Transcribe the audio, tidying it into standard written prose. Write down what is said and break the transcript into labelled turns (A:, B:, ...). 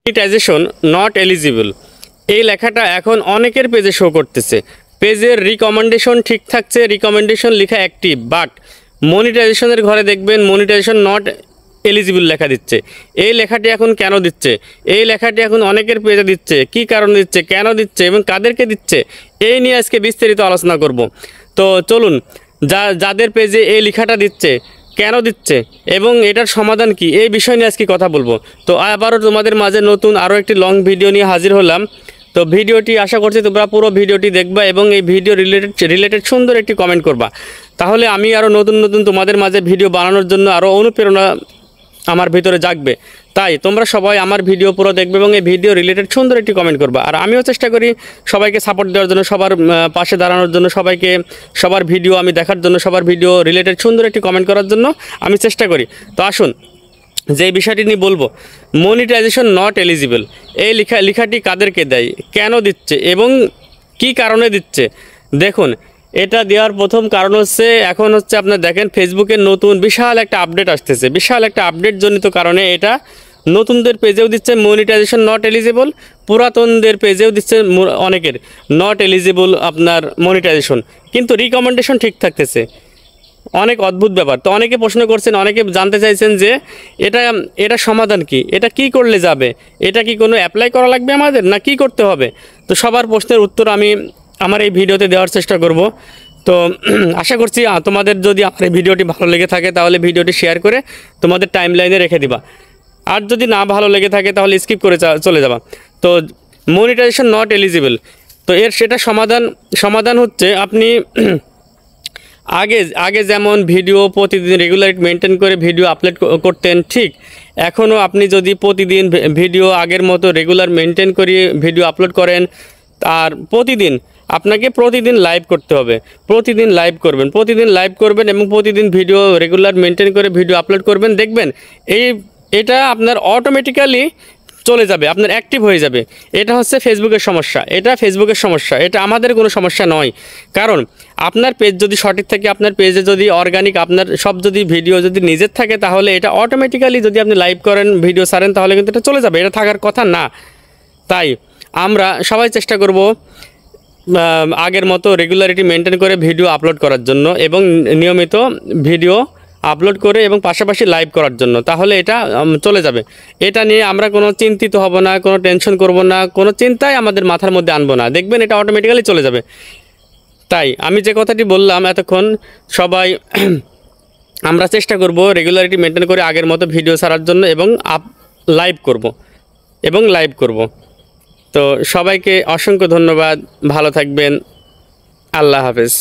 A: Monetization not eligible এই লেখাটা এখন অনেকের পেজে শো করতেছে। পেজের রিকমেন্ডেশন ঠিক থাকছে, রিকমেন্ডেশন লেখা অ্যাক্টিভ, বাট মনিটাইজেশনের ঘরে দেখবেন মনিটাইজেশন নট এলিজিবল লেখা দিচ্ছে। এই লেখাটি এখন কেন দিচ্ছে? এই লেখাটি এখন অনেকের পেজে দিচ্ছে। কি কারণ দিচ্ছে, কেন দিচ্ছে এবং কাদেরকে দিচ্ছে, এই নিয়ে আজকে বিস্তারিত আলোচনা করব। তো চলুন, যাদের পেজে এই লেখাটা দিচ্ছে, কেন দিচ্ছে এবং এটার সমাধান কি, এই বিষয় নিয়ে আজকে কথা বলবো। তো আবারও তোমাদের মাঝে নতুন আরও একটি লং ভিডিও নিয়ে হাজির হলাম। তো ভিডিওটি আশা করছি তোমরা পুরো ভিডিওটি দেখবা এবং এই ভিডিও রিলেটেড সুন্দর একটি কমেন্ট করবা। তাহলে আমি আরও নতুন নতুন তোমাদের মাঝে ভিডিও বানানোর জন্য আরও অনুপ্রেরণা আমার ভিতরে জাগবে। তাই তোমরা সবাই আমার ভিডিও পুরো দেখবে এবং এই ভিডিও রিলেটেড সুন্দর একটি কমেন্ট করবা। আর আমিও চেষ্টা করি সবাইকে সাপোর্ট দেওয়ার জন্য, সবার পাশে দাঁড়ানোর জন্য, সবার ভিডিও আমি দেখার জন্য, সবার ভিডিও রিলেটেড সুন্দর একটি কমেন্ট করার জন্য আমি চেষ্টা করি। তো আসুন, যে বিষয়টি নিয়ে বলবো, মনিটাইজেশন নট এলিজিবল এই লেখাটি কাদেরকে দেয়, কেন দিচ্ছে এবং কি কারণে দিচ্ছে। দেখুন, এটা দেওয়ার প্রথম কারণ হচ্ছে, এখন হচ্ছে আপনার দেখেন ফেসবুকের নতুন বিশাল একটা আপডেট আসতেছে। বিশাল একটা আপডেট জনিত কারণে এটা নতুনদের পেজেও দিচ্ছে মনিটাইজেশন নট এলিজিবল, পুরাতনদের পেজেও দিচ্ছে অনেকের নট এলিজিবল আপনার মনিটাইজেশন, কিন্তু রিকমেন্ডেশন ঠিক থাকতেছে। অনেক অদ্ভুত ব্যাপার। তো অনেকে প্রশ্ন করছেন, অনেকে জানতে চাইছেন যে এটা সমাধান কি, এটা কি করলে যাবে, এটা কি কোনো অ্যাপ্লাই করা লাগবে আমাদের, না কি করতে হবে। তো সবার প্রশ্নের উত্তর আমি আমার এই ভিডিওতে দেওয়ার চেষ্টা করব। তো আশা করছি তোমাদের যদি আমার এই ভিডিওটি ভালো লেগে থাকে তাহলে ভিডিওটি শেয়ার করে তোমাদের টাইমলাইনে রেখে দিবা। আর যদি না ভালো লেগে থাকে তাহলে স্কিপ করে চলে যাবা। তো মনিটাইজেশন নট এলিজিবল, তো সেটা সমাধান হচ্ছে আপনি আগে যেমন ভিডিও প্রতিদিন রেগুলারিটি মেনটেন করে ভিডিও আপলোড করতেন, ঠিক এখনও আপনি যদি প্রতিদিন ভিডিও আগের মতো রেগুলার মেনটেন করে ভিডিও আপলোড করেন, আর আপনাকে প্রতিদিন লাইভ করতে হবে। প্রতিদিন লাইভ করবেন এবং প্রতিদিন ভিডিও রেগুলার মেনটেন করে ভিডিও আপলোড করবেন। দেখবেন এটা আপনার অটোমেটিক্যালি চলে যাবে, আপনার অ্যাক্টিভ হয়ে যাবে। এটা হচ্ছে ফেসবুকের সমস্যা, এটা আমাদের কোনো সমস্যা নয়। কারণ আপনার পেজ যদি সঠিক থাকে, আপনার পেজে যদি অর্গানিক, আপনার সব যদি ভিডিও যদি নিজের থাকে, তাহলে এটা অটোমেটিক্যালি যদি আপনি লাইভ করেন, ভিডিও ছাড়েন, তাহলে কিন্তু এটা চলে যাবে। এটা থাকার কথা না। তাই আমরা সবাই চেষ্টা করব আগের মতো রেগুলারিটি মেনটেন করে ভিডিও আপলোড করার জন্য এবং নিয়মিত ভিডিও আপলোড করে এবং পাশাপাশি লাইভ করার জন্য, তাহলে এটা চলে যাবে। এটা নিয়ে আমরা কোনো চিন্তিত হব না, কোনো টেনশন করব না, কোনো চিন্তাই আমাদের মাথার মধ্যে আনবো না। দেখবেন এটা অটোমেটিক্যালি চলে যাবে। তাই আমি যে কথাটি বললাম এতক্ষণ, সবাই আমরা চেষ্টা করব রেগুলারিটি মেনটেন করে আগের মতো ভিডিও ছাড়ার জন্য এবং লাইভ করব। তো সবাইকে অসংখ্য ধন্যবাদ, ভালো থাকবেন, আল্লাহ হাফেজ।